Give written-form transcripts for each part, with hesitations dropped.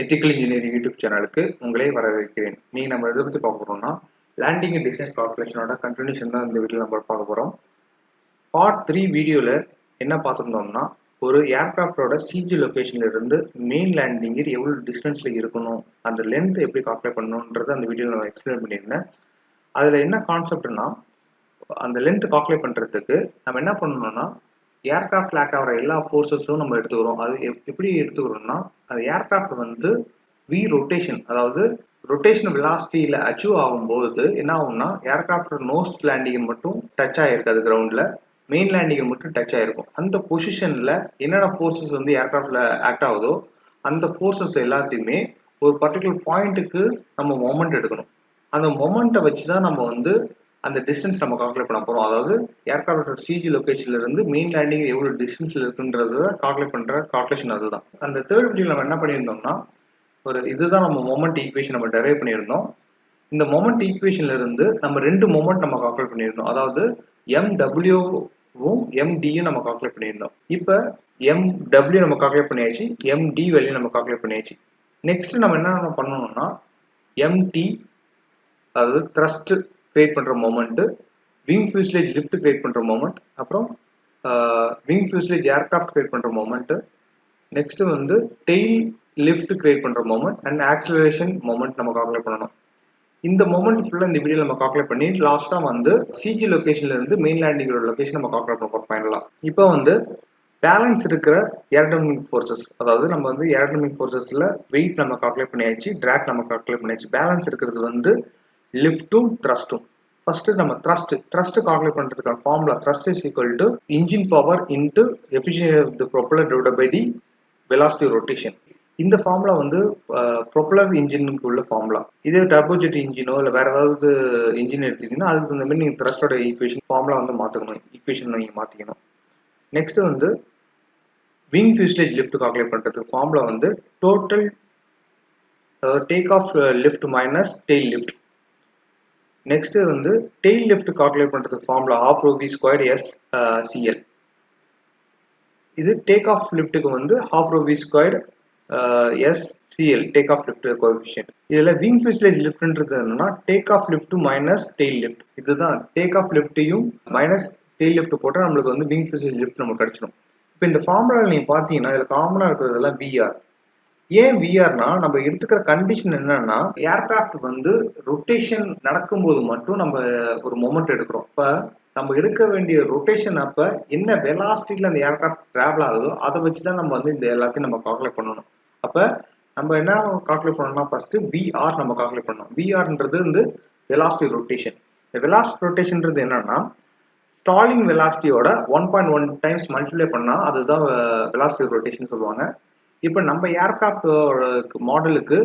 Ethical engineering YouTube சேனலுக்கு உங்களே வரவேற்கிறேன். நீ நம்ம எதை பற்றி பார்க்க போகிறோம்னா லேண்டிங் அண்ட் டிஸ்டன்ஸ் கால்குலேஷனோட கண்டினியூஷன் தான் இந்த வீடியோவில் நம்ம பார்க்க போகிறோம். பார்ட் 3 வீடியோவில் என்ன பார்த்துருந்தோம்னா, ஒரு ஏர்கிராஃப்டோட சிஜி லொக்கேஷன்ல இருந்து மெயின் லேண்டிங்கர் எவ்வளோ டிஸ்டன்ஸில் இருக்கணும், அந்த லென்த் எப்படி கால்குலேட் பண்ணணுன்றது அந்த வீடியோவில் நான் எக்ஸ்பிளைன் பண்ணியிருந்தேன். அதில் என்ன கான்செப்ட்னா, அந்த லென்த் கால்குலேட் பண்ணுறதுக்கு நம்ம என்ன பண்ணணும்னா, ஏர்கிராஃப்ட் லேக் ஆகிற எல்லா ஃபோர்ஸஸும் நம்ம எடுத்துக்கிறோம். அது எப்படி எடுத்துக்கிறோம்னா, அது ஏர்கிராஃப்ட் வந்து ரொட்டேஷன், அதாவது ரொட்டேஷன் வெலாசிட்டியில் அச்சீவ் ஆகும்போது என்ன ஆகும்னா, ஏர்கிராஃப்ட் நோஸ் லேண்டிங் மட்டும் டச் ஆகிருக்காது, கிரவுண்டில் மெயின் லேண்டிங் மட்டும் டச் ஆகிருக்கும். அந்த பொசிஷனில் என்னென்ன ஃபோர்ஸஸ் வந்து ஏர்கிராஃப்டில் ஆக்ட் ஆகுதோ அந்த ஃபோர்ஸஸ் எல்லாத்தையுமே ஒரு பர்டிகுலர் பாயிண்ட்டுக்கு நம்ம மொமெண்ட் எடுக்கணும். அந்த மொமெண்ட்டை வச்சு தான் நம்ம வந்து அந்த டிஸ்டன்ஸ் நம்ம கால்குலேட் பண்ண போகிறோம். அதாவது ஏர்கிராஃப்டோட சிஜி லொக்கேஷன்ல இருந்து மெயின் லேண்டிங் எவ்வளோ டிஸ்டன்ஸில் இருக்குன்றத கால்குலேட் பண்ணுற கால்குலேஷன் அதுதான். அந்த தேர்ட் வீடியோ நம்ம என்ன பண்ணியிருந்தோம்னா, இதுதான் நம்ம மொமெண்ட் ஈக்குவேஷன் நம்ம டெரைவ் பண்ணியிருந்தோம். இந்த மொமெண்ட் ஈக்குவேஷன்ல இருந்து நம்ம ரெண்டு மொமெண்ட் நம்ம கால்குலேட் பண்ணியிருந்தோம். அதாவது எம்டபிள்யூவும் எம்டியும் நம்ம கால்குலேட் பண்ணியிருந்தோம். இப்போ எம்டபிள்யூ நம்ம கால்குலேட் பண்ணியாச்சு, எம்டி வேல்யூ நம்ம கால்குலேட் பண்ணியாச்சு. நெக்ஸ்ட் நம்ம என்ன பண்ணணும்னா, எம்டி அதாவது த்ரஸ்ட் கிரியேட் பண்ற moment, wing fuselage lift create பண்ற மொமெண்ட், அப்புறம் விங் ஃபியூஸ்லேஜ் ஏர்கிராஃப்ட் கிரியேட் பண்ற மொமெண்ட், நெக்ஸ்ட் வந்து டெயில் லிஃப்ட் கிரியேட் பண்ற மொமெண்ட் அண்ட் ஆக்சலரேஷன் மொமெண்ட் நம்ம கால்குலேட் பண்ணணும். இந்த மொமெண்ட் ஃபுல்லா இந்த வீடியோ நம்ம கால்குலேட் பண்ணி லாஸ்டா வந்து சிஜி லொகேஷன்ல இருந்து மெயின் லேண்டிங்கோட லொகேஷன் நம்ம கால்குலேட் பண்ண போறோம் ஃபைனலா. இப்போ வந்து பேலன்ஸ் இருக்கிற ஏரோடைனமிக் ஃபோர்ஸஸ், அதாவது நம்ம வந்து ஏரோடைனமிக் ஃபோர்ஸஸ்ல வெயிட் நம்ம கால்குலேட் பண்ணியாச்சு, டிராக் நம்ம கால்குலேட் பண்ணியாச்சு. பேலன்ஸ் இருக்கிறது வந்து லிஃப்ட்டும் த்ரஸ்ட்டும். ஃபர்ஸ்ட் நம்ம த்ரஸ்ட் கால்குலேட் பண்றதுக்கான formula, thrust is equal to engine power into efficiency of the propeller divided by the velocity rotation. இந்த ஃபார்முலா வந்து ப்ரொப்பல்லர் இன்ஜினுக்கு உள்ள ஃபார்முலா. இதே டர்போஜெட் இன்ஜினோ இல்லை வேற ஏதாவது இன்ஜின் எடுத்தீங்கன்னா அதுக்கு தகுந்த மாதிரி நீங்கள் த்ரஸ்டோட ஈக்குவேஷன் ஃபார்முலா வந்து மாற்றிக்கணும், ஈக்குவேஷன் நீங்கள் மாற்றிக்கணும். நெக்ஸ்ட் வந்து விங் ஃபியூஸ்லேஜ் லிஃப்ட் கால்குலேட் பண்ணுறதுக்கு ஃபார்முலா வந்து total take off lift minus tail lift. Next வந்து டெயில் லிஃப்ட் கால்குலேட் பண்ணுறதுக்கு formula ½ rho v square S CL. இது டேக் ஆஃப் லிஃப்ட்டுக்கு வந்து ½ rho v squared S CL take off lift coefficient. இதில் wing fuselage லிஃப்ட்ன்றது என்னன்னா take off lift minus tail lift. இதுதான் take off லிஃப்ட்டையும் மைனஸ் டெயில் லிஃப்ட் போட்டால் நம்மளுக்கு வந்து விங் ஃபியூஸ்லேஜ் லிஃப்ட் நமக்கு கிடைச்சிடும். இப்போ இந்த ஃபார்முலா நீங்கள் பார்த்தீங்கன்னா இதில் காமனாக இருக்கிறதெல்லாம் விஆர். ஏன் விஆர்னா, நம்ம எடுத்துக்கிற கண்டிஷன் என்னன்னா, ஏர்கிராஃப்ட் வந்து ரொட்டேஷன் நடக்கும்போது மட்டும் நம்ம ஒரு மொமெண்ட் எடுக்கிறோம். இப்போ நம்ம எடுக்க வேண்டிய ரொட்டேஷன் அப்ப என்ன வெலாசிட்டியில அந்த ஏர்கிராஃப்ட் டிராவல் ஆகுதோ அதை வச்சுதான் நம்ம வந்து இந்த எல்லாத்தையும் நம்ம கால்குலேட் பண்ணணும். அப்ப நம்ம என்ன கால்குலேட் பண்ணணும்னா, ஃபர்ஸ்ட் விஆர் நம்ம கால்குலேட் பண்ணணும். விஆர்ன்றது வந்து வெலாசிட்டி ரொட்டேஷன். இந்த வெலாசிட்டி ரொட்டேஷன்ன்றது என்னன்னா, ஸ்டாலிங் வெலாசிட்டியோட 1.1 டைம்ஸ் மல்டிப்ளை பண்ணா அதுதான் வெலாசிட்டி ரொட்டேஷன் சொல்லுவாங்க. இப்போ நம்ம ஏர்கிராஃப்ட் மாடலுக்கு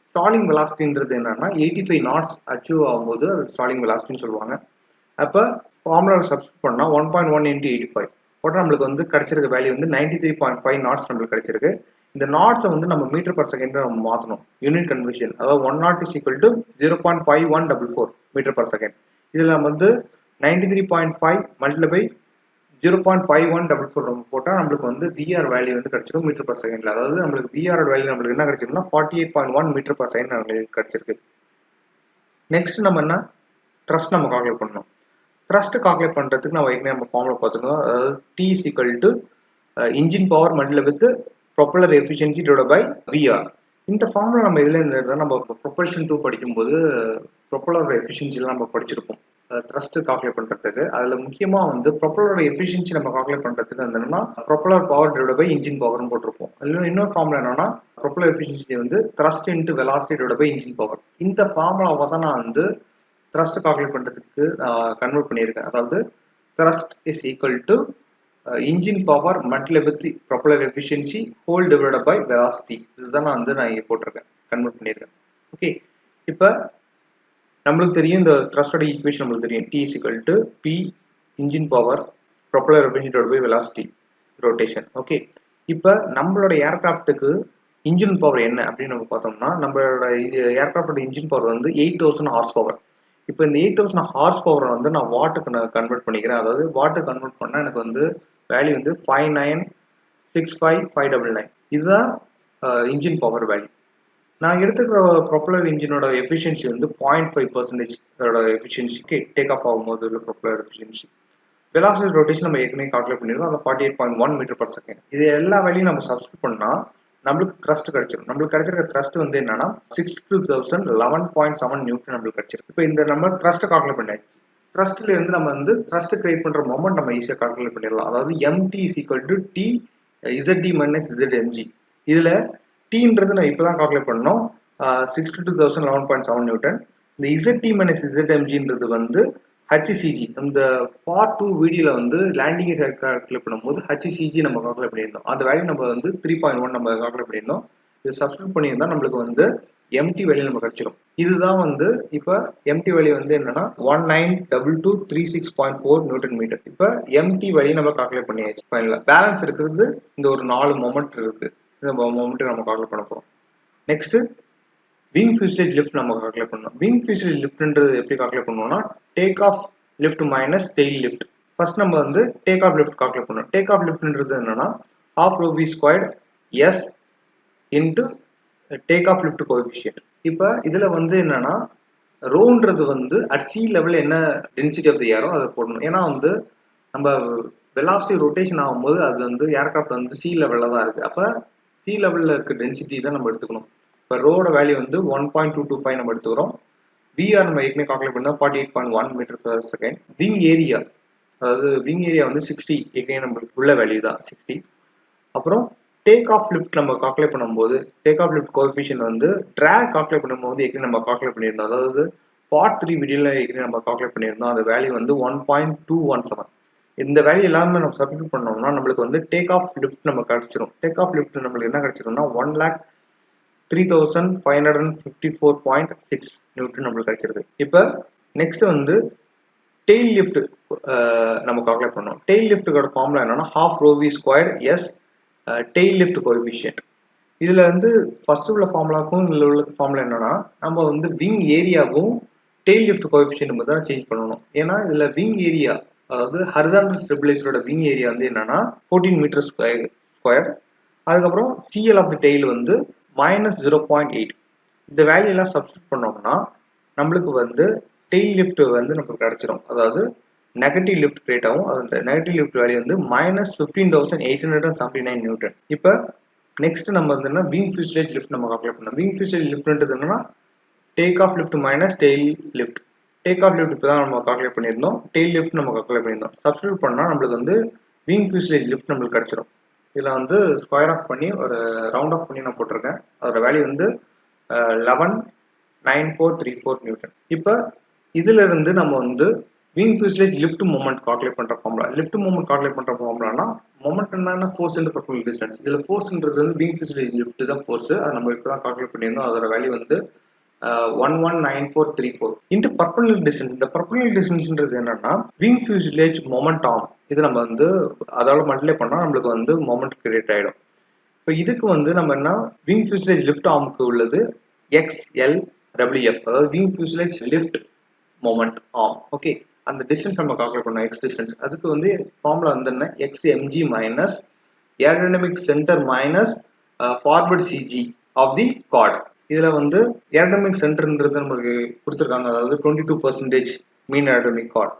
ஸ்டாலிங் வெலாசிட்டின்றது என்னன்னா 85 நாட்ஸ் அச்சீவ் ஆகும்போது அது ஸ்டாலிங் வெலாசிட்டின்னு சொல்லுவாங்க. அப்போ ஃபார்முலாவில் சப்ஸ்டிட் பண்ணால் 1.1 × 85 போட்டால் நம்மளுக்கு வந்து கிடைச்சிருக்க வேல்யூ வந்து 93.5 நாட்ஸ் நம்மளுக்கு கிடைச்சிருக்கு. இந்த நாட்ஸை வந்து நம்ம மீட்டர் பர் செகண்ட் நம்ம மாற்றணும், யூனிட் கன்வர்ஷன். அதாவது 1 knot is equal to 0.5144 metre per second. இதில் நம்ம வந்து 93.5 மல்டிப்ளை பை 0.5144 நம்ம போட்டால் நம்மளுக்கு வந்து விஆர் வேல்யூ வந்து கிடைச்சிடும் மீட்டர் பர் செகண்ட்ல. அதாவது நம்மளுக்கு விஆர் வேல்யூ நம்மளுக்கு என்ன கிடைச்சிருக்குன்னா 48.1 மீட்டர் பர் செகண்ட் நம்மளுக்கு கிடைச்சிருக்கு. நெக்ஸ்ட் நம்ம என்ன த்ரஸ்ட் நம்ம கால்குலேட் பண்ணணும். த்ரஸ்ட் கால்குலேட் பண்ணுறதுக்கு நம்ம ஏற்கனவே நம்ம ஃபார்முலா பார்த்துக்கணும். அதாவது T is equal to engine power multiply with propeller efficiency divided by VR. இந்த ஃபார்முலா நம்ம இதில் இருந்து நம்ம ப்ரொபல்ஷன் 2 படிக்கும்போது ப்ரொப்பல்லரோட எஃபிஷியன்சிலாம் நம்ம படிச்சிருப்போம் த்ரஸ்ட் கால்குலேட் பண்ணுறதுக்கு. அதில் முக்கியமாக வந்து ப்ரொப்பலரோட எஃபிஷியன்சி நம்ம கால்குலேட் பண்ணுறதுக்கு என்னன்னா propeller power divided by engine பவர்னு போட்டிருப்போம். இன்னொரு ஃபார்முலா என்னன்னா ப்ரொப்பலர் எஃபிஷியன்சி வந்து thrust into velocity divided by engine power. இந்த ஃபார்முலாவை தான் நான் வந்து த்ரஸ்ட் கால்குலேட் பண்ணுறதுக்கு கன்வெர்ட் பண்ணியிருக்கேன். அதாவது thrust is equal to engine power multiply with propeller efficiency whole divided by velocity. இதுதான் நான் இங்கே போட்டிருக்கேன், கன்வெர்ட் பண்ணியிருக்கேன். ஓகே, இப்போ நம்மளுக்கு தெரியும் இந்த த்ரஸ்டோட ஈக்குவேஷன் நம்மளுக்கு தெரியும். T is equal to P engine power propeller efficiency divided by velocity rotation. Okay, இப்போ நம்மளோட ஏர்கிராஃப்ட்டுக்கு இன்ஜின் பவர் என்ன அப்படின்னு நம்ம பார்த்தோம்னா, நம்மளோட ஏர்கிராஃப்டோட இன்ஜின் பவர் வந்து 8000 ஹார்ஸ் பவர். இப்போ இந்த 8000 ஹார்ஸ் பவரை வந்து நான் வாட்டுக்கு நான் கன்வெர்ட் பண்ணிக்கிறேன். அதாவது வாட்டுக்கு கன்வெர்ட் பண்ணால் எனக்கு வந்து வேல்யூ வந்து 5965599. இதுதான் இன்ஜின் பவர் வேல்யூ. நான் எடுத்துக்கிற ப்ரொப்பலர் இன்ஜினோட எஃபிஷியன்சி வந்து 0.5% எஃபிஷியன்சிக்கு டேக் ஆஃப் ஆகும்போது உள்ள ப்ரொப்பலர் எஃபிஷியன்சி. வெலாசிட்டி ரொட்டேஷன் நம்ம ஏற்கனவே கால்குலேட் பண்ணிருக்கோம். அதில் 48.1 மீட்டர் பர் செகண்ட். இது எல்லா வேலையும் நம்ம சப்ஸ்டியூட் பண்ணால் நம்மளுக்கு த்ரஸ்ட் கிடைச்சிடும். நம்மளுக்கு கிடைச்சிருக்க த்ரஸ்ட் வந்து என்னன்னா 62,011.7 நியூட்டன் நம்மளுக்கு கிடைச்சிருக்கு. இப்போ இந்த நம்ம த்ரஸ்ட் கால்குலேட் பண்ணியாச்சு. த்ரஸ்ட்ல இருந்து நம்ம வந்து த்ரஸ்ட் கிரியேட் பண்ற மொமெண்ட் நம்ம ஈஸியாக கால்குலேட் பண்ணிடலாம். அதாவது mt is equal to t zd minus zmg. இதுல tன்றது நான் இப்பதான் கால்குலேட் பண்ணோம் 62,011.7 நியூட்டன். இந்த zd minus zmgன்றது வந்து HCG. இந்த பார்ட் 2 வீடியோல வந்து லேண்டிங் கால்குலேட் பண்ணும்போது HCG நம்ம கால்குலேட் பண்ணியிருந்தோம். அந்த வேல்யூ நம்ம வந்து 3.1 நம்ம கால்குலேட் பண்ணியிருந்தோம். இது சப்ஸ்டிட்யூட் பண்ணியிருந்தா நம்மளுக்கு வந்து எம்டி வேல்யூ நம்ம கிடைச்சிடும். இதுதான் வந்து இப்போ எம்டி வேல்யூ வந்து என்னன்னா 192236.4 நியூட்டன் மீட்டர். இப்போ எம்டி வேல்யூ நம்ம கால்குலேட் பண்ணியாச்சு. ஃபைனலா பேலன்ஸ் இருக்கிறது இந்த ஒரு 4 மொமெண்ட் இருக்கு. இந்த மொமெண்ட் நம்ம கால்குலேட் பண்ண போறோம். நெக்ஸ்ட் விங் ஃபியூசலேஜ் லிஃப்ட் நம்ம கால்குலேட் பண்ணணும். விங் ஃபியூசலேஜ் லிஃப்ட்ன்றது எப்படி கால்குலேட் பண்ணுவோம்னா take off lift minus tail lift. First நம்ம வந்து டேக் ஆஃப் லிஃப்ட் கால்குலேட் பண்ணணும். டேக் ஆஃப் லிஃப்ட்ன்றது என்னன்னா half rho v squared s into take off lift coefficient. இப்போ இதுல வந்து என்னன்னா ரோன்றது வந்து அட் சி லெவல் என்ன டென்சிட்டி ஆஃப் தி ஏரோ அதை போடணும். ஏன்னா வந்து நம்ம வெலாசிட்டி ரொட்டேஷன் ஆகும்போது அது வந்து ஏர்கிராஃப்ட் வந்து சி லெவலில் தான் இருக்கு. அப்போ சி லெவலில் இருக்க டென்சிட்டி தான் நம்ம எடுத்துக்கணும். இப்போ ரோட வேல்யூ வந்து 1.225 நம்ம எடுத்துக்கிறோம். விஆர் நம்ம ஏற்கனவே கால்குலேட் பண்ணால் 48.1 metre per second. Wing area அதாவது விங் ஏரியா வந்து 60 ஏற்கனவே நம்மளுக்கு உள்ள வேல்யூ தான் 60. அப்புறம் டேக் ஆஃப் லிஃப்ட் நம்ம கால்குலேட் பண்ணும்போது டேக் ஆஃப் லிஃப்ட் கோஎஃபிஷியன்ட் வந்து ட்ராக் கால்குலேட் பண்ணும்போது ஏற்கனவே நம்ம கால்குலேட் பண்ணியிருந்தோம். அதாவது பார்ட் 3 வீடியோல ஏற்கனவே நம்ம கால்குலேட் பண்ணியிருந்தோம். அந்த வேல்யூ வந்து 1.217. இந்த வேல்யூ எல்லாமே நம்ம சப்ஸ்டிட்யூட் பண்ணோம்னா நம்மளுக்கு வந்து டேக் ஆஃப் லிஃப்ட் நம்ம கிடைச்சிரும். டேக் ஆஃப் லிஃப்ட் நம்மளுக்கு என்ன கிடைச்சிரும்னா 1,03,554.6 நியூட்டன் நம்மளுக்கு கிடைச்சிருக்கு. இப்போ நெக்ஸ்ட் வந்து டெயில் லிஃப்ட் நம்ம கால்குலேட் பண்ணோம். டெயில் லிஃப்ட்டுக்கோட ஃபார்முலா என்னன்னா half rho v squared s tail lift coefficient. இதுல வந்து ஃபர்ஸ்ட் உள்ள ஃபார்முலாக்கும் இதுல உள்ள ஃபார்முலா என்னன்னா நம்ம வந்து விங் ஏரியாவும் டெயில் லிஃப்ட் கோஎஃபிஷியன்ட் மட்டும் தான் சேஞ்ச் பண்ணணும். ஏன்னா இதுல விங் ஏரியா அதாவது ஹரிசாண்டல் ஸ்டெபிலைசரோட விங் ஏரியா வந்து என்னன்னா 14 மீட்டர் ஸ்கொயர். அதுக்கப்புறம் சிஎல் ஆஃப் தி டெயில் வந்து -0.8. இந்த வேல்யூ எல்லாம் சப்ஸ்டிட்யூட் பண்ணோம்னா நம்மளுக்கு வந்து டெயில் லிஃப்ட் வந்து நமக்கு கிடைச்சிடும். அதாவது நெகட்டிவ் லிஃப்ட் கிரியேட் ஆகும். அந்த நெகட்டிவ் லிஃப்ட் வேல்யூ வந்து -15,879 நியூட்டன். இப்போ நெக்ஸ்ட் நம்ம வந்து விங் ஃபியூசலேஜ் லிஃப்ட் நம்ம கால்குலேட் பண்ணோம். விங் ஃபியூசலேஜ் லிஃப்ட்ன்றது என்னன்னா take off lift minus tail lift. Take off lift இப்போ தான் நம்ம கால்குலேட் பண்ணியிருந்தோம். டெயில் லிஃப்ட் நம்ம கால்குலேட் பண்ணியிருந்தோம். சப்ஸ்டிட்யூட் பண்ணால் நம்மளுக்கு வந்து விங் ஃபியூசலேஜ் லிஃப்ட் நம்மளுக்கு கிடைச்சிடும். இதில் வந்து ஸ்கொயர் ஆஃப் பண்ணி ஒரு ரவுண்ட் ஆஃப் பண்ணி நான் போட்டிருக்கேன். அதோட வேல்யூ வந்து 11,9434 நியூட்டன். இப்போ இதுல இருந்து நம்ம வந்து wing fuselage lift moment calculate பண்ற ஃபார்முலா. லிஃப்ட் மூமெண்ட் கால்குலேட் பண்ற ஃபார்முலானா மொமெண்ட் என்னன்னா ஃபோர்ஸ் இன்டு பர்பெண்டிகுலர் டிஸ்டன்ஸ். இதுல ஃபோர்ஸ்ன்றது வந்து விங் ஃபியூசலேஜ் லிஃப்ட் தான் ஃபோர்ஸ். அது நம்ம இப்பதான் கால்குலேட் பண்ணியிருந்தோம். அதோட வேல்யூ வந்து 11,9434 இன்டு பர்பெண்டிகுலர் டிஸ்டன்ஸ். இந்த பர்பெண்டிகுலர் டிஸ்டன்ஸ்ன்றது என்னன்னா விங் ஃபியூசலேஜ் மொமெண்ட் ஆர்ம். இது நம்ம வந்து அதோட மல்டிப்ளை பண்ணா நம்மளுக்கு வந்து மொமெண்ட் கிரியேட் ஆயிடும். இப்போ இதுக்கு வந்து நம்ம என்ன விங் ஃபியூசலேஜ் லிஃப்ட் ஆர்முக்கு உள்ளது XLWF, அதாவது wing fuselage lift moment arm. Okay, அந்த டிஸ்டன்ஸ் நம்ம கால்குலேட் பண்ணோம் எக்ஸ் டிஸ்டன்ஸ். அதுக்கு வந்து ஃபார்முலா வந்து என்ன XMG minus aerodynamic centre minus forward CG of the chord. இதுல வந்து ஏரோடைனமிக் சென்டர்ன்றது நமக்கு கொடுத்துருக்காங்க. அதாவது 22% மீன் ஏரோடைனமிக் கார்டு.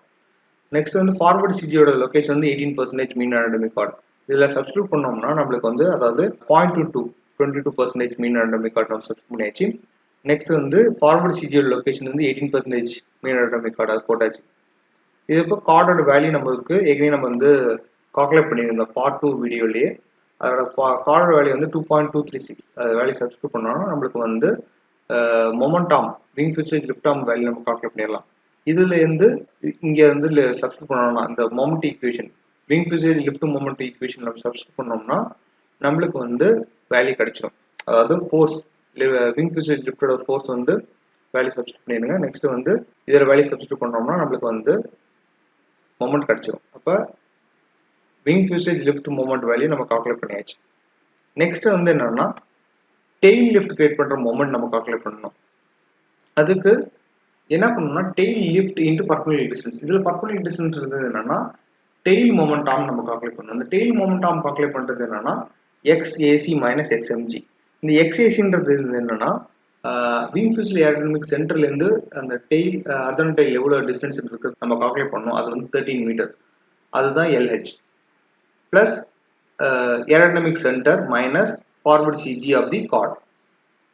நெக்ஸ்ட் வந்து ஃபார்வர்ட் சிஜியோட லொகேஷன் வந்து 18% மீன் ஏரோடைனமிக் கார்டு. இதுல சப்ஸ்டிட்யூட் பண்ணோம்னா நம்மளுக்கு வந்து அதாவது 0.22 மீன் ஏரோடைனமிக் கார்டு நம்ம சப்ஸ்டிட்யூட் பண்ணியாச்சு. நெக்ஸ்ட் வந்து ஃபார்வர்ட் சிஜியோட லொகேஷன் வந்து 18% மீன் ஏரோடைனமிக் கார்டு அது போட்டாச்சு. இது இப்போ கார்டோட வேல்யூ நம்மளுக்கு ஏற்கனவே நம்ம வந்து கால்குலேட் பண்ணியிருந்தோம் பார்ட் 2 வீடியோலேயே. அதோட கார்டோட வேல்யூ வந்து 2.236. அது வேல்யூ சப்ஸ்டிட்யூட் பண்ணோம்னா நம்மளுக்கு வந்து moment arm wing fuselage lift arm value நம்ம கால்குலேட் பண்ணிடலாம். இதுல இருந்து இங்க வந்து சப்ஸ்டிட்யூட் பண்ணோம்னா அந்த moment equation wing fuselage lift moment equation நம்ம சப்ஸ்டிட்யூட் பண்ணோம்னா நம்மளுக்கு வந்து வேல்யூ கிடைச்சிடும். அதாவது ஃபோர்ஸ் விங் ஃபியூசலேஜ் லிஃப்டோட ஃபோர்ஸ் வந்து வேல்யூ சப்ஸ்டிட்யூட் பண்ணிடுங்க. நெக்ஸ்ட் வந்து இதோட வேல்யூ சப்ஸ்டிட்யூட் பண்ணோம்னா நம்மளுக்கு வந்து மொமெண்ட் கிடைச்சிடும். அப்போ wing fuselage lift moment value நம்ம கால்குலேட் பண்ணியாச்சு. நெக்ஸ்ட் வந்து என்னன்னா டெயில் லிஃப்ட் கிரியேட் பண்ற மொமெண்ட் நம்ம கால்குலேட் பண்ணணும். அதுக்கு என்ன பண்ணணும்னா tail lift into perpendicular distance. இதுல பர்பெண்டிகுலர் டிஸ்டன்ஸ் இருந்தது என்னன்னா டெயில் மொமெண்ட் ஆர்ம் நம்ம கால்குலேட் பண்ணணும். அந்த டெயில் மொமெண்ட் ஆர்ம் கால்குலேட் பண்றது என்னன்னா XAC மைனஸ் XMG. இந்த எக்ஸேசின்றது என்னன்னா விங் ஃபியூசல் ஏரோடைனமிக் சென்டர்லேருந்து அந்த டெயில் ஹாரிசான்டல் டெயில் எவ்வளோ டிஸ்டன்ஸ் இருக்கு நம்ம கால்குலேட் பண்ணோம். அது வந்து 13 மீட்டர். அதுதான் LH plus aerodynamic centre minus forward CG of the chord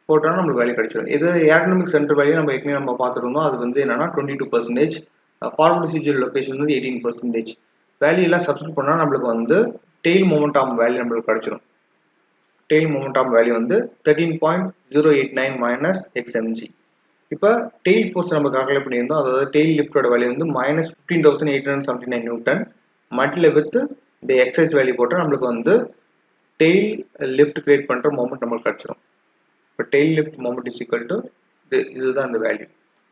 போட்டோம்னா நம்மளுக்கு வேல்யூ கிடைச்சிடும். இது ஏரோடைனமிக் சென்டர் வேல்யூ நம்ம ஏற்கனவே நம்ம பார்த்துருந்தோம். அது வந்து என்னன்னா 22%, ஃபார்வர்ட் CG லொகேஷன் வந்து 18%. வேல்யூ எல்லாம் சப்ஸ்டிட் பண்ணால் நம்மளுக்கு வந்து டெயில் மொமெண்டம் வேல்யூ நம்மளுக்கு கிடைச்சிடும். டெயில் மொமெண்டம் வேல்யூ வந்து 13.089 மைனஸ் XMG. இப்போ டெயில் ஃபோர்ஸ் நம்ம கால்குலேட் பண்ணியிருந்தோம். அதாவது டெயில் லிஃப்டோட வேல்யூ வந்து மைனஸ் 15,879 நியூட்டன் மல்டிப்ளை வித் இந்த எக்ஸைஸ் வேல்யூ போட்டால் நம்மளுக்கு வந்து டெயில் லிஃப்ட் கிரியேட் பண்ணுற மொமெண்ட் நம்மளுக்கு கிடைச்சிடும். இப்போ tail lift moment is equal to இதுதான் இந்த வேல்யூ.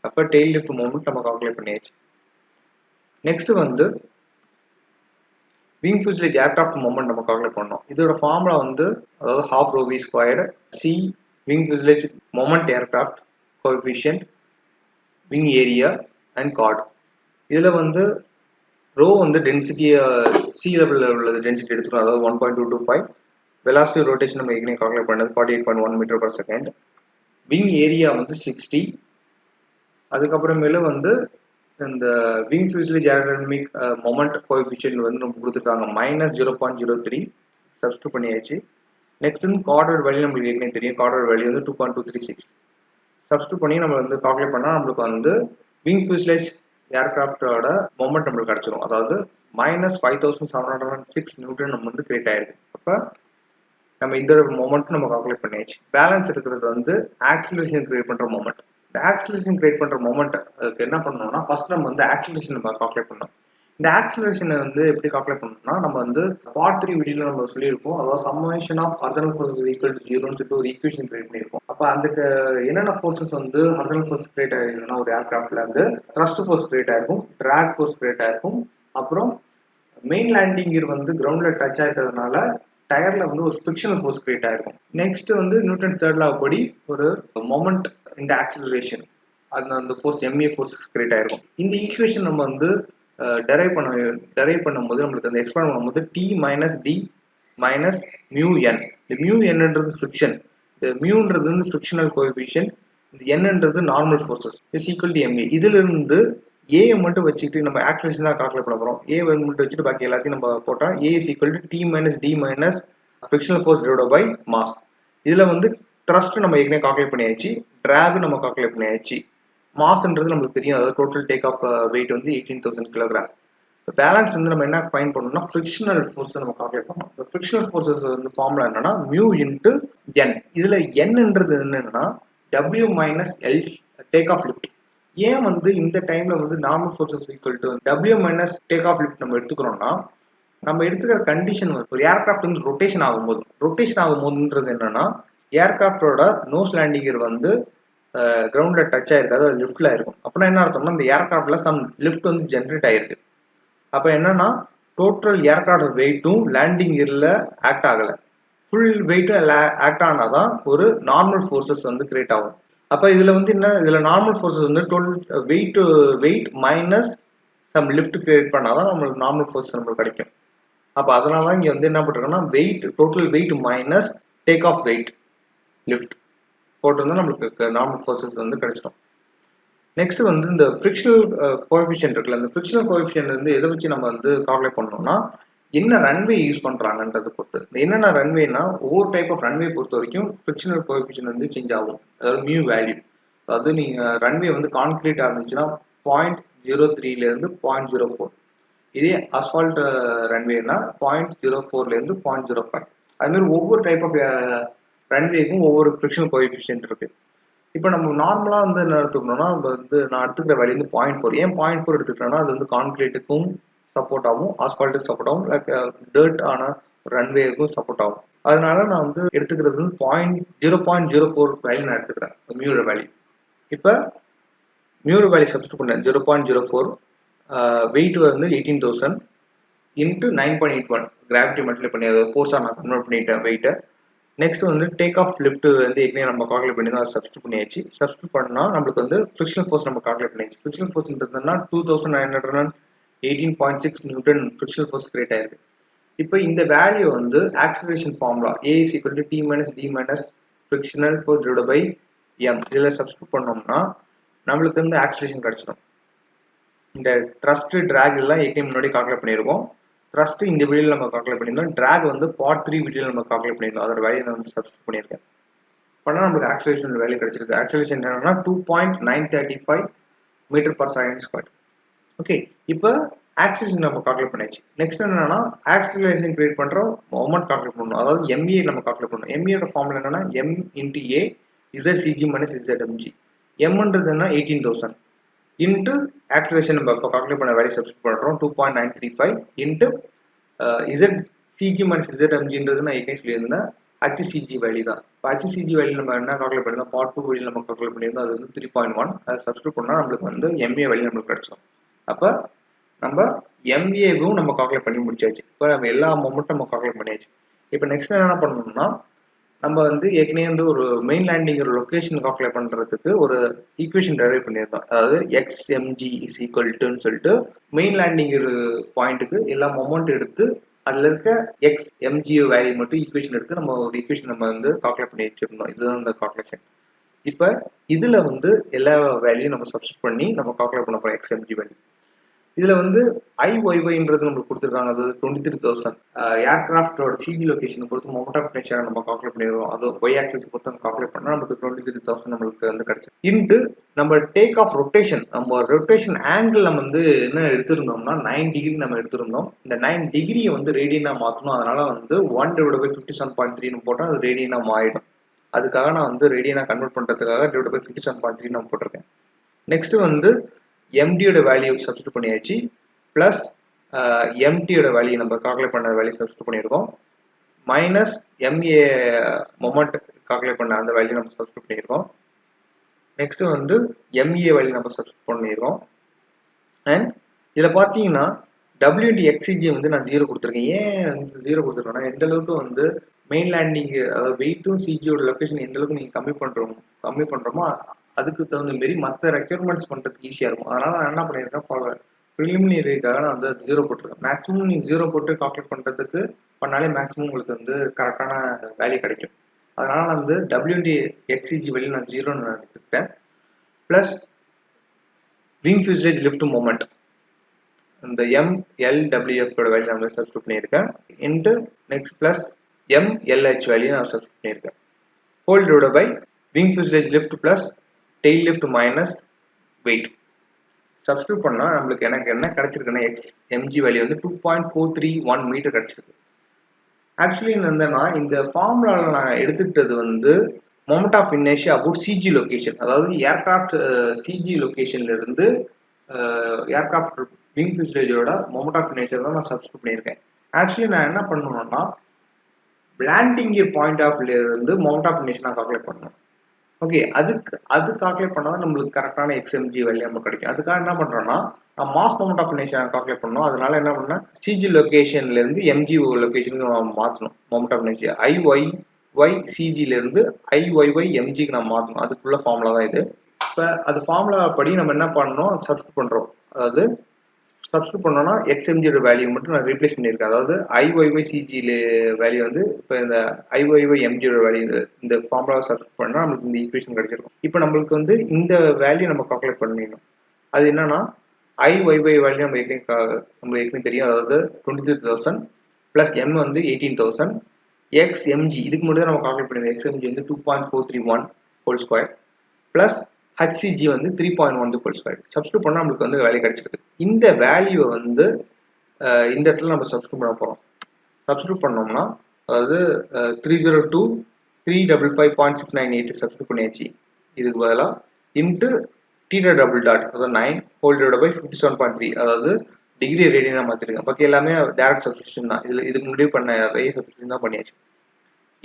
அப்போ டெயில் லிஃப்ட் மொமெண்ட் நம்ம கால்குலேட் பண்ணியாச்சு. நெக்ஸ்ட் வந்து விங் ஃபியூசலேஜ் ஏர்கிராஃப்ட் மொமெண்ட் நம்ம கால்குலேட் பண்ணோம். இதோட ஃபார்முலா வந்து அதாவது ½ rho v squared C wing fuselage moment aircraft coefficient wing area and chord. இதில் வந்து ரோ வந்து டென்சிட்டி சி லெவலில் உள்ள டென்சிட்டி எடுத்துக்கிறோம். அதாவது 1.225. வெலாசிட்டி ரொட்டேஷன் நம்ம ஏற்கனவே கால்குலேட் பண்ணது 48.1 metre per second. Wing area வந்து 60. அதுக்கப்புறமேல வந்து இந்த wing fuselage aerodynamic moment coefficient வந்து நம்ம கொடுத்துருக்காங்க -0.03 சப்ஸ்டிட் பண்ணியாச்சு. நெக்ஸ்ட் வந்து கார்டோட வேல்யூ நம்மளுக்கு ஏற்கனவே தெரியும். கார்டோட வேல்யூ வந்து 2.236 சப்ஸ்டிட் பண்ணி நம்ம வந்து கால்குலேட் பண்ணால் நம்மளுக்கு வந்து விங் ஃபியூசலேஜ் ஏர்கிராஃப்டோட மொமெண்ட் நம்மளுக்கு கிடச்சிடும். அதாவது -5706 நியூட்டன் நம்ம வந்து கிரியேட் ஆயிருக்கு. அப்போ நம்ம இந்த மொமெண்ட் நம்ம கால்குலேட் பண்ணியாச்சு. பேலன்ஸ் இருக்கிறது வந்து ஆக்சிலரேஷன் கிரியேட் பண்ணுற மொமெண்ட். இந்த ஆக்சிலரேஷன் கிரியேட் பண்ணுற மொமெண்ட் என்ன பண்ணணும்னா ஃபர்ஸ்ட் நம்ம வந்து ஆக்சிலரேஷன் நம்ம கால்குலேட் பண்ணோம். இந்த ஆக்சிலரேஷனை வந்து எப்படி கால்குலேட் பண்ணணும்னா நம்ம வந்து பார்ட் 3 வீடியோல நம்ம சொல்லியிருப்போம். அதாவது summation of horizontal forces equal to 0ன்னு சொல்லிட்டு ஒரு ஈக்குவேஷன் கிரியேட் பண்ணியிருப்போம். அப்போ அதுக்கு என்னென்ன ஃபோர்ஸஸ் வந்து ஹாரிசான்டல் ஃபோர்ஸ் கிரியேட் ஆயிருக்குன்னா ஒரு ஏர்கிராஃப்ட்ல வந்து த்ரஸ்ட் ஃபோர்ஸ் கிரியேட் ஆயிருக்கும், ட்ராக் ஃபோர்ஸ் கிரியேட் ஆயிருக்கும், அப்புறம் மெயின் லேண்டிங் கியர் வந்து கிரவுண்ட்ல டச் ஆயிருக்கிறதுனால டயர்ல வந்து ஒரு ஃபிரிக்ஷனல் ஃபோர்ஸ் கிரியேட் ஆயிருக்கும். நெக்ஸ்ட் வந்து நியூட்டன் தேர்ட் லா படி ஒரு மொமெண்ட் இந்த ஆக்சிலரேஷன் அந்த ஃபோர்ஸ் MA ஃபோர்ஸ் கிரியேட் ஆயிருக்கும். இந்த ஈக்குவேஷன் நம்ம வந்து டெரைவ் பண்ணும்போது நம்மளுக்கு அந்த எக்ஸ்பேண்ட் பண்ணும்போது T minus D minus μN. இந்த μNன்றது ஃபிரிக்ஷன், இந்த மியூன்றது வந்து ஃபிரிக்ஷனல் கோஎஃபிஷியன்ட், இந்த Nன்றது normal forces is equal to MA. இதுல இருந்து A மட்டும் வச்சுக்கிட்டு நம்ம ஆக்சிலரேஷன் தான் கால்குலேட் பண்ண போறோம். A மட்டும் வச்சுட்டு பாக்கி எல்லாத்தையும் நம்ம போட்டா A is equal to T minus D minus frictional force divided by mass. இதுல வந்து த்ரஸ்ட் நம்ம ஏற்கனவே கால்குலேட் பண்ணியாச்சு, டிராக் நம்ம கால்குலேட் பண்ணியாச்சு, மாஸ்ன்றது நம்மளுக்கு தெரியும். அதாவது டோட்டல் டேக் ஆஃப் வெயிட் வந்து 18,000 கிலோகிராம். பேலன்ஸ் வந்து நம்ம என்ன ஃபைண்ட் பண்ணணும்னா ஃபிரிக்ஷனல் ஃபோர்ஸ் நம்ம கால்குலேட் பண்ணணும். இந்த ஃபிரிக்ஷனல் ஃபோர்ஸஸ் வந்து ஃபார்முலா என்னன்னா μ இன்டு N. இதுல Nன்றது என்னன்னா W minus L take off lift. ஏன் வந்து இந்த டைம்ல வந்து normal forces equal to W minus take off lift நம்ம எடுத்துக்கிறோம்னா நம்ம எடுத்துக்கிற கண்டிஷன் வந்து ஒரு ஏர்கிராஃப்ட் வந்து ரொட்டேஷன் ஆகும்போதுன்றது என்னன்னா ஏர்கிராஃப்டோட நோஸ் லேண்டிங் கியர் வந்து கிரவுண்ட்ல டச் ஆயிருக்கு, அதாவது லிஃப்ட்ல இருக்கும். அப்படின்னா என்ன அர்த்தம்னா இந்த ஏர்கிராஃப்ட்ல சம் லிஃப்ட் வந்து ஜென்ரேட் ஆயிருக்கு. அப்ப என்னன்னா டோட்டல் ஏர்கிராஃப்ட் வெயிட்டும் லேண்டிங் கியர்ல ஆக்ட் ஆகல, ஃபுல் வெயிட்டும் ஆக்ட் ஆனாதான் ஒரு நார்மல் ஃபோர்ஸஸ் வந்து கிரியேட் ஆகும். அப்ப இதுல வந்து என்ன, இதுல நார்மல் ஃபோர்ஸஸ் வந்து total weight minus some lift create பண்ணாதான் நம்மளுக்கு நார்மல் ஃபோர்ஸ் நம்மளுக்கு கிடைக்கும். அப்ப அதனால இங்க வந்து என்ன பண்றாங்கன்னா weight total weight minus take off weight lift போட்டிருந்தா நம்மளுக்கு நார்மல் ஃபோர்ஸஸ் வந்து கிடைச்சிடும். நெக்ஸ்ட் வந்து இந்த ஃபிரிக்ஷனல் கோஎஃபிஷியன்ட் இருக்குல்ல, இந்த ஃபிரிக்ஷனல் கோஎஃபிஷியன்ட் வந்து எதை வச்சு நம்ம வந்து கால்குலேட் பண்ணோம்னா என்ன ரன்வே யூஸ் பண்றாங்கன்றதை பொறுத்து. என்னென்ன ரன்வேனா ஒவ்வொரு டைப் ஆஃப் ரன்வே பொறுத்த வரைக்கும் ஃபிரிக்ஷனல் கோஎஃபிஷியன்ட் வந்து சேஞ்ச் ஆகும். அதாவது மியூ வேல்யூ. அதாவது நீங்க ரன்வே வந்து கான்கிரீட்டா இருந்துச்சுன்னா 0.03 இருந்து 0.04. இதே அஸ்பால்ட் ரன்வேனா 0.04 இருந்து 0.05. அது மாதிரி ஒவ்வொரு டைப் ஆஃப் ரன்வேக்கும் ஒவ்வொரு ஃபிரிக்ஷனல் கோஎஃபிஷியன்ட் இருக்கு. இப்போ நம்ம நார்மலாக வந்து என்ன எடுத்துக்கணும்னா நம்ம வந்து நான் எடுத்துக்கிற வேல்யூ வந்து 0.4. ஏன் 0.4 எடுத்துக்கிட்டோம்னா அது வந்து கான்கிரீட்டுக்கும் சப்போர்ட் ஆகும், ஆஸ்பால்ட்டுக்கு சப்போர்ட் ஆகும், லைக் டர்ட் ஆன ரன்வேக்கும் சப்போர்ட் ஆகும். அதனால நான் வந்து எடுத்துக்கிறது வந்து 0.04 வேல்யூ நான் எடுத்துக்கிறேன் மியூரோட வேல்யூ. இப்போ மியூரோட வேல்யூ சப்ஸ்டிட் பண்ணேன் 0.04, வெயிட் வந்து 18,000 இன்ட்டு 9.81 கிராவிட்டி மல்டிப்ளை பண்ணி அதை ஃபோர்ஸாக நான் கன்வெர்ட் பண்ணிட்டேன் வெயிட்டை. நெக்ஸ்ட் வந்து டேக் ஆஃப் லிஃப்ட் வந்து ஏற்கனவே நம்ம கால்குலேட் பண்ணி தான் சப்ஸ்டிட் பண்ணியாச்சு. சப்ஸ்டிட் பண்ணால் நம்மளுக்கு வந்து ஃபிரிக்ஷனல் ஃபோர்ஸ் நம்ம கால்குலேட் பண்ணியாச்சு. ஃபிரிக்ஷனல் ஃபோர்ஸ்ன்றதுன்னா 2918.6 நியூட்டன் ஃபிரிக்ஷனல் ஃபோர்ஸ் கிரியேட் ஆயிருக்கு. இப்போ இந்த வேல்யூ வந்து acceleration formula A is equal to T minus D minus frictional force divided by M. இதில் சப்ஸ்டியூட் பண்ணோம்னா நம்மளுக்கு வந்து ஆக்சிலேஷன் கிடச்சிடும். இந்த த்ரஸ்ட் டிராக் இதெல்லாம் ஏற்கனவே முன்னாடி கால்குலேட் பண்ணியிருக்கோம். த்ரஸ்ட் இந்த வீடியோவில் நம்ம கால்குலேட் பண்ணியிருந்தோம். டிராக் வந்து பார்ட் 3 வீடியோவில் நம்ம கால்குலேட் பண்ணியிருந்தோம். அதோட வேல்யூ நான் வந்து சப்ஸ்டியூட் பண்ணியிருக்கேன். பண்ணால் நம்மளுக்கு ஆக்சிலேஷன் வேல்யூ கிடைச்சிருக்கு. ஆக்சிலேஷன் என்னன்னா 2.935 metre per second square. Okay, இப்போ ஆக்சிலேஷன் நம்ம கால்குலேட் பண்ணியாச்சு. நெக்ஸ்ட் என்னன்னா ஆக்சிலேஷன் கிரியேட் பண்ணுறோம், மொமெண்ட் கால்குலேட் பண்ணணும். அதாவது எம்ஏ நம்ம கால்குலேட் பண்ணணும். எம்ஏயோட ஃபார்முலா என்னன்னா M into A ZCG minus ZMG. எம்ன்றது என்ன 18,000 இன்ட்டு ஆக்சிலேஷன் நம்ம இப்போ கால்குலேட் பண்ண வேல்யூ சப்ஸ்டியூட் பண்ணுறோம் 2.935 இன்ட்டு ZCG மைனஸ் ZMGன்றது நான் ஏற்கனவே சொல்லியிருந்தேன் HCG வேல்யூ தான். இப்போ HCG வேல்யூ நம்ம என்ன கால்குலேட் பண்ணியிருந்தோம், பார்ட் 2 வேல்யூ நம்ம கால்குலேட் பண்ணியிருந்தோம். அது வந்து 3.1. அதை சப்ஸ்டியூட் பண்ணால் நம்மளுக்கு வந்து MA வேல்யூ நம்மளுக்கு கிடைச்சோம். அப்போ நம்ம MAவும் நம்ம கால்குலேட் பண்ணி முடிச்சாச்சு. இப்போ நம்ம எல்லா மொமெண்ட்டும் நம்ம கால்குலேட் பண்ணியாச்சு. இப்போ நெக்ஸ்ட் என்ன பண்ணணும்னா நம்ம வந்து ஏற்கனவே வந்து ஒரு மெயின் லேண்டிங் லொக்கேஷன் கால்குலேட் பண்ணுறதுக்கு ஒரு ஈக்குவேஷன் டெரைவ் பண்ணியிருந்தோம். அதாவது XMG இஸ் ஈக்குவல் டுன்னு சொல்லிட்டு மெயின் லேண்டிங் பாயிண்ட்டுக்கு எல்லா மொமெண்ட் எடுத்து அதில் இருக்க XMG வேல்யூ மட்டும் ஈக்குவேஷன் எடுத்து நம்ம ஒரு ஈக்குவேஷன் நம்ம வந்து கால்குலேட் பண்ணி வச்சிருந்தோம். இதுதான் இந்த கால்குலேஷன். இப்போ இதில் வந்து எல்லா வேல்யூ நம்ம சப்ஸ்டியூட் பண்ணி நம்ம கால்குலேட் பண்ண போகிறோம் XMG வேல்யூ. இதில் வந்து IYYன்றது நம்மளுக்கு கொடுத்துருக்காங்க. அது 23,000. ஏர்கிராஃப்டோட சிஜி லொகேஷனை பொறுத்து மொமெண்ட் ஆஃப் இனர்ஷியா நம்ம கால்குலேட் பண்ணிடுவோம். அது ஒய் ஆக்சிஸ் பொறுத்து கால்குலேட் பண்ணால் நமக்கு 23,000 நம்மளுக்கு வந்து கிடைச்சி. இன்ட்டு நம்ம டேக் ஆஃப் ரொட்டேஷன், நம்ம ரொட்டேஷன் ஆங்கிள் நம்ம வந்து என்ன எடுத்திருந்தோம்னா 9 டிகிரி நம்ம எடுத்திருந்தோம். இந்த 9 டிகிரியை வந்து ரேடியனாக மாற்றணும். அதனால வந்து 1/57.3 போட்டால் அது ரேடியனாக மாறிடும். அதுக்காக நான் வந்து ரேடியனாக கன்வெர்ட் பண்ணுறதுக்காக /57.3 நம்ம போட்டிருக்கேன். நெக்ஸ்ட் வந்து MDயோட வேல்யூ சப்ஸ்டியூட் பண்ணியாச்சு. ப்ளஸ் MTயோட வேல்யூ நம்ம கால்குலேட் பண்ண வேல்யூ சப்ஸ்டியூட் பண்ணியிருக்கோம். மைனஸ் MA மொமெண்ட் கால்குலேட் பண்ண அந்த வேல்யூ நம்ம சப்ஸ்டியூட் பண்ணியிருக்கோம். நெக்ஸ்ட் வந்து MA வேல்யூ நம்ம சப்ஸ்டியூட் பண்ணியிருக்கோம். அண்ட் இதில் பார்த்தீங்கன்னா WXCG வந்து நான் 0 கொடுத்துருக்கேன். ஏன் வந்து 0 கொடுத்துருக்கேன்னா எந்த அளவுக்கு வந்து மெயின் லேண்டிங் அதாவது வெயிட்டும் சிஜியோட லொக்கேஷன் எந்த அளவுக்கு நீங்கள் கம்மி பண்ணுறோமோ அதுக்கு தகுந்த மாரி மற்ற ரெக்யர்மெண்ட்ஸ் பண்ணுறதுக்கு ஈஸியாக இருக்கும். அதனால் நான் என்ன பண்ணியிருக்கேன், ப்ரிலிமினரிக்காக நான் வந்து 0 போட்டிருக்கேன். மேக்ஸிமம் நீங்கள் 0 போட்டு கால்குலேட் பண்ணுறதுக்கு பண்ணாலே மேக்ஸிமம் உங்களுக்கு வந்து கரெக்டான வேல்யூ கிடைக்கும். அதனால் நான் வந்து WXCG வேல்யூ நான் 0ன்னு நான் எடுத்துக்கிட்டேன். Plus wing fuselage lift moment இந்த MLWF வேல்யூ நான் சப்ஸ்டியூட் பண்ணியிருக்கேன். Into next plus MLH value நான் சப்ஸ்டியூட் பண்ணியிருக்கேன். Whole divided by wing fuselage lift plus tail lift minus weight. Substitute பண்ணால் நம்மளுக்கு எனக்கு என்ன கிடைச்சிருக்குன்னா XMG வேல்யூ வந்து 2.431 மீட்டர் கிடைச்சிருக்கு. ஆக்சுவலி என்னன்னா இந்த ஃபார்முலாவில் நான் எடுத்துக்கிட்டது வந்து moment of inertia about CG location, அதாவது ஏர்கிராஃப்ட் சிஜி லொகேஷன்ல இருந்து ஏர்கிராஃப்ட் விங் ஃபியூசலேஜோட மொமெண்ட் ஆஃப் இனர்ஷியா தான் நான் சப்ஸ்டியூட் பண்ணியிருக்கேன். ஆக்சுவலி நான் என்ன பண்ணணும்னா லேண்டிங் பாயிண்ட் ஆஃப் வியூல இருந்து மொமெண்ட் ஆஃப் இனர்ஷியா நான் கால்குலேட் பண்ணணும். ஓகே, அது கால்குலேட் பண்ணால் நம்மளுக்கு கரெக்டான XMG வேல்யூ நம்ம கிடைக்கும். அதுக்காக என்ன பண்ணுறோன்னா நான் mass moment of inertia calculate பண்ணணும். அதனால என்ன பண்ணால் சிஜி லொகேஷன்லேருந்து MG லொகேஷனுக்கு நம்ம மாற்றணும். மொமெண்ட் ஆஃப் இனர்ஷியா IYYCGலேருந்து IYYMGக்கு நம்ம மாற்றணும். அதுக்குள்ள ஃபார்முலா தான் இது. இப்போ அது ஃபார்முலா படி நம்ம என்ன பண்ணணும், சப்ஸ்டியூட் பண்ணுறோம். அதாவது சப்ஸ்டியூட் பண்ணோம்னா XMGயோட வேல்யூ மட்டும் நான் ரீப்ளேஸ் பண்ணியிருக்கேன். அதாவது IYYCG வேல்யூ வந்து இப்போ இந்த IYYMGயோட வேல்யூ இந்த ஃபார்முலா சப்ஸ்டியூட் பண்ணால் நம்மளுக்கு இந்த ஈக்குவேஷன் கிடைச்சிருக்கும். இப்போ நம்மளுக்கு வந்து இந்த வேல்யூ நம்ம கால்குலேட் பண்ணிடணும். அது என்னன்னா IYY வேல்யூ நம்ம ஏற்கனவே தெரியும். அதாவது 23,000 ப்ளஸ் M வந்து 18,000. XMG இதுக்கு மட்டும் தான் நம்ம கால்குலேட் பண்ணியிருந்தோம். XMG வந்து 2.431 ஹோல் ஸ்கொயர் ப்ளஸ் HCG வந்து 3.12 ஹோல் ஸ்கொயர். சப்ஸ்டியூட் பண்ணால் நம்மளுக்கு வந்து வேல்யூ கிடைச்சிருக்கு. இந்த வேல்யூவை வந்து இந்த இடத்துல நம்ம சப்ஸ்டியூட் பண்ண போகிறோம். சப்ஸ்டியூட் பண்ணோம்னா அதாவது 302,355.698 சப்ஸ்டியூட் பண்ணியாச்சு. இதுக்கு பதிலாக இன்ட்டு θ டபுள் டாட் அதாவது 9 ஹோல் டிவைடட் பை 57.3 அதாவது டிகிரி ரேடியனாக மாற்றிருக்கேன். பாக்கி எல்லாமே டேரக்ட் சப்ஸ்டியூஷன் தான். இதுக்கு முன்னாடி பண்ண அதே சப்ஸ்டியூஷன் தான் பண்ணியாச்சு.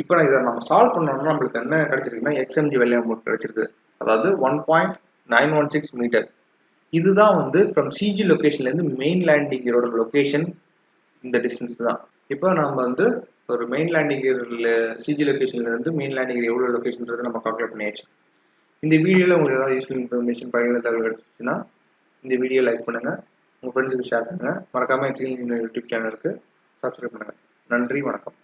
இப்போ நான் இதை நம்ம சால்வ் பண்ணோம்னா நம்மளுக்கு என்ன கிடைச்சிருக்குன்னா XMG வேல்யூ நமக்கு கிடைச்சிருக்கு. அதாவது 1.916 மீட்டர். இதுதான் வந்து ஃப்ரம் சிஜி லொகேஷன்லேருந்து மெயின் லேண்டிங்கரோட லொகேஷன். இந்த டிஸ்டன்ஸ் தான். இப்போ நம்ம வந்து ஒரு மெயின் லேண்டிங் சிஜி லொகேஷன்லேருந்து மெயின் லேண்டிங் எவ்வளோ லொகேஷன்றது நம்ம கால்குலேட் பண்ணியாச்சு. இந்த வீடியோவில் உங்களுக்கு ஏதாவது யூஸ்ஃபுல் இன்ஃபர்மேஷன் பயனுள்ள தகவல் கிடைச்சிச்சுன்னா இந்த வீடியோ லைக் பண்ணுங்கள், உங்கள் ஃப்ரெண்ட்ஸுக்கு ஷேர் பண்ணுங்கள். மறக்காமல் யூடியூப் சேனலுக்கு சப்ஸ்கிரைப் பண்ணுங்கள். நன்றி, வணக்கம்.